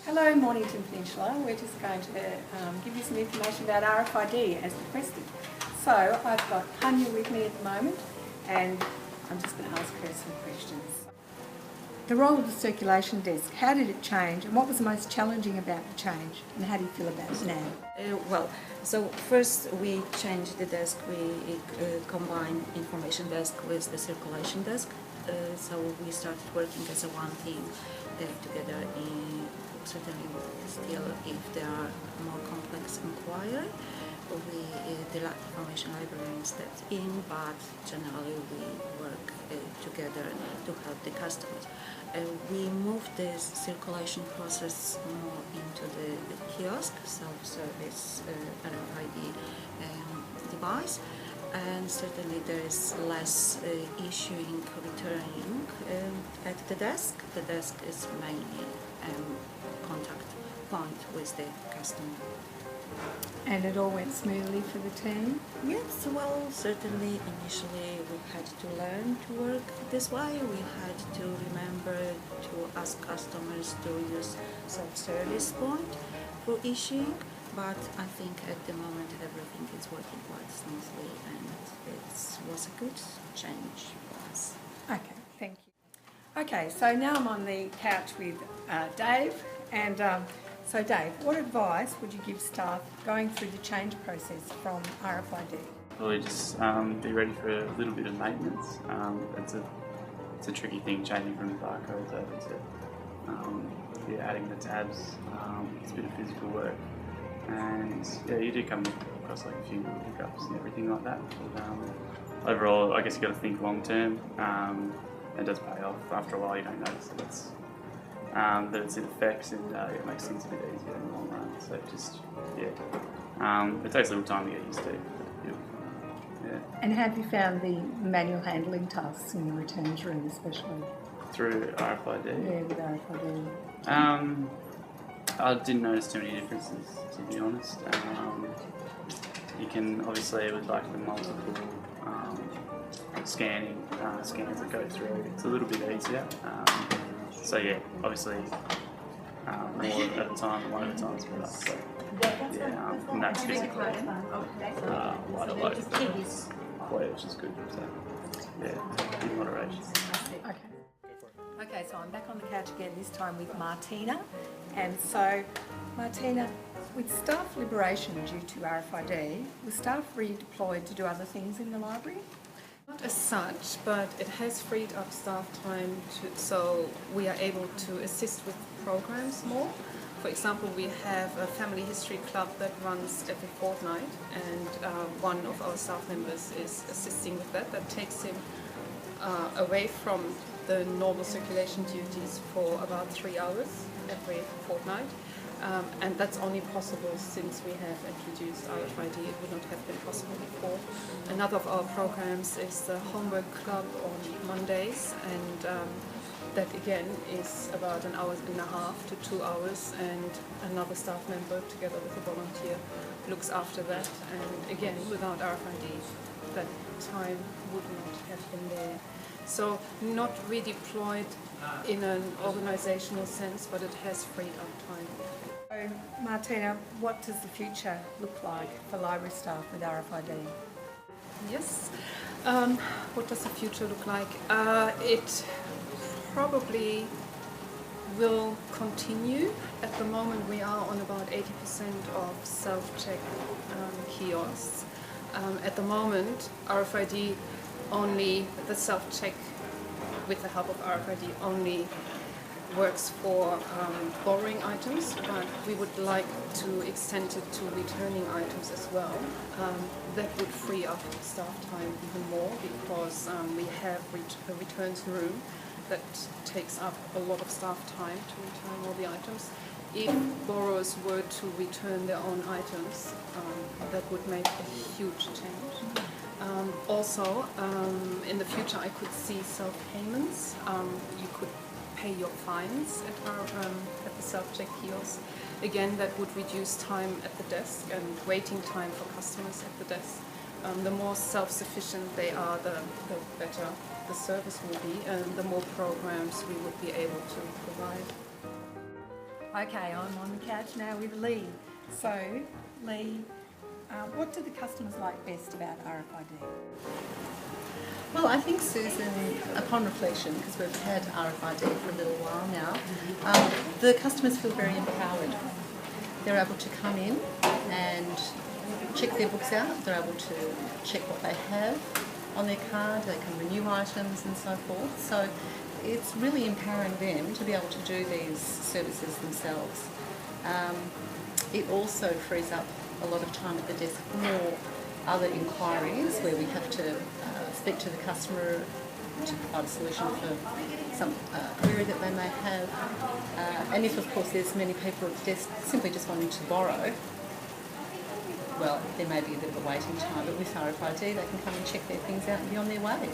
Hello Mornington Peninsula, we're just going to give you some information about RFID as requested. So I've got Tanya with me at the moment and I'm just going to ask her some questions. The role of the circulation desk, how did it change and what was the most challenging about the change and how do you feel about it now? So first we changed the desk, we combined information desk with the circulation desk. So we started working as a one team together. Certainly still if there are more complex inquiry, the information librarian stepped in, but generally we work together to help the customers. We moved this circulation process more into the kiosk, self-service RFID device, and certainly there is less issuing, returning at the desk. The desk is mainly contact point with the customer. And it all went smoothly for the team? Yes, well, certainly initially we had to learn to work this way. We had to remember to ask customers to use self-service point for issuing, but I think at the moment everything is working quite smoothly and it was a good change for us. Okay, thank you. Okay, so now I'm on the couch with Dave and so Dave, what advice would you give staff going through the change process from RFID? Probably just be ready for a little bit of maintenance. It's a tricky thing changing from the barcodes over to adding the tabs. It's a bit of physical work, and yeah, you do come across like a few little hiccups and everything like that. But overall, I guess you got to think long term. It does pay off. After a while, you don't notice that it's in effects, and it makes things a bit easier in the long run. So it takes a little time to get used to. Yeah. And have you found the manual handling tasks in the returns room especially? Through RFID? Yeah, with RFID. I didn't notice too many differences, to be honest. You can obviously, with like the multiple scans that go through, it's a little bit easier. So yeah, obviously more at a time, one at a time for us. So yeah, and that's physically quite a load, which is good. So yeah, in moderation. Okay, so I'm back on the couch again, this time with Martina. And so, Martina, with staff liberation due to RFID, were staff redeployed to do other things in the library? Not as such, but it has freed up staff time so we are able to assist with programs more. For example, we have a family history club that runs every fortnight, and one of our staff members is assisting with that. That takes him away from the normal circulation duties for about 3 hours every fortnight. And that's only possible since we have introduced RFID. It would not have been possible before. Another of our programs is the homework club on Mondays, and that again is about 1.5 hours to 2 hours, and another staff member together with a volunteer looks after that. And again, without RFID, that time would not have been there. So not redeployed in an organizational sense, but it has freed up time. So, Martina, what does the future look like for library staff with RFID? Yes. What does the future look like? It probably will continue. At the moment we are on about 80% of self-check kiosks. At the moment RFID only, the self-check with the help of RFID only works for borrowing items, but we would like to extend it to returning items as well. That would free up staff time even more because we have a returns room that takes up a lot of staff time to return all the items. If borrowers were to return their own items, that would make a huge change. Also, in the future I could see self-payments. You could pay your fines at the self-check kiosk. Again, that would reduce time at the desk and waiting time for customers at the desk. The more self-sufficient they are, the better the service will be, and the more programs we would be able to provide. Okay, I'm on the couch now with Lee. So, Lee, what do the customers like best about RFID? Well, I think, Susan, upon reflection, because we've had RFID for a little while now, the customers feel very empowered. They're able to come in and check their books out. They're able to check what they have on their card. They can renew items and so forth. So it's really empowering them to be able to do these services themselves. It also frees up a lot of time at the desk for other inquiries where we have to speak to the customer to provide a solution for some query that they may have. And if, of course, there's many people at the desk simply just wanting to borrow, well, there may be a bit of a waiting time, but with RFID they can come and check their things out and be on their way.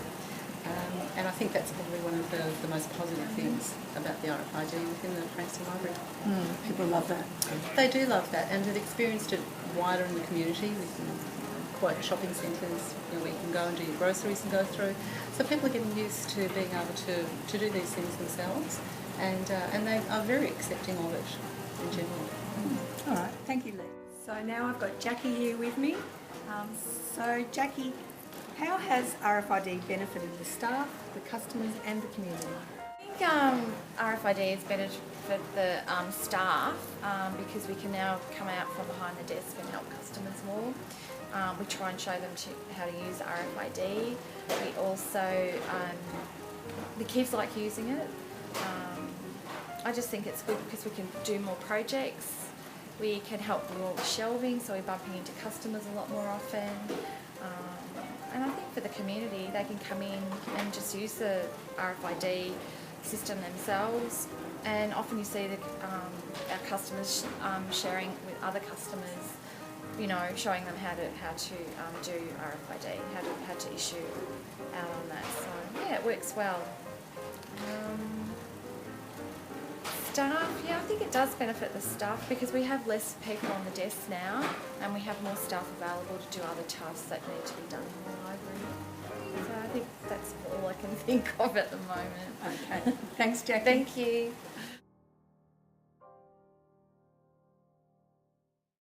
And I think that's probably one of the most positive things about the RFID within the Frankston Library. People love that. They do love that, and have experienced it wider in the community within quite shopping centres, where you can go and do your groceries and go through. So people are getting used to being able to do these things themselves, and they are very accepting of it in general. All right, thank you, Lee. So now I've got Jackie here with me. So Jackie, how has RFID benefited the staff, the customers and the community? I think RFID has benefited the staff because we can now come out from behind the desk and help customers more. We try and show them how to use RFID. We also, the kids like using it. I just think it's good because we can do more projects. We can help more with shelving, so we're bumping into customers a lot more often. And I think for the community, they can come in and just use the RFID system themselves. And often you see our customers sharing with other customers, showing them how to do RFID, how to issue out on that. So yeah, it works well. Staff, yeah, I think it does benefit the staff because we have less people on the desk now and we have more staff available to do other tasks that need to be done in the library. So I think that's all I can think of at the moment. Okay, thanks Jackie. Thank you.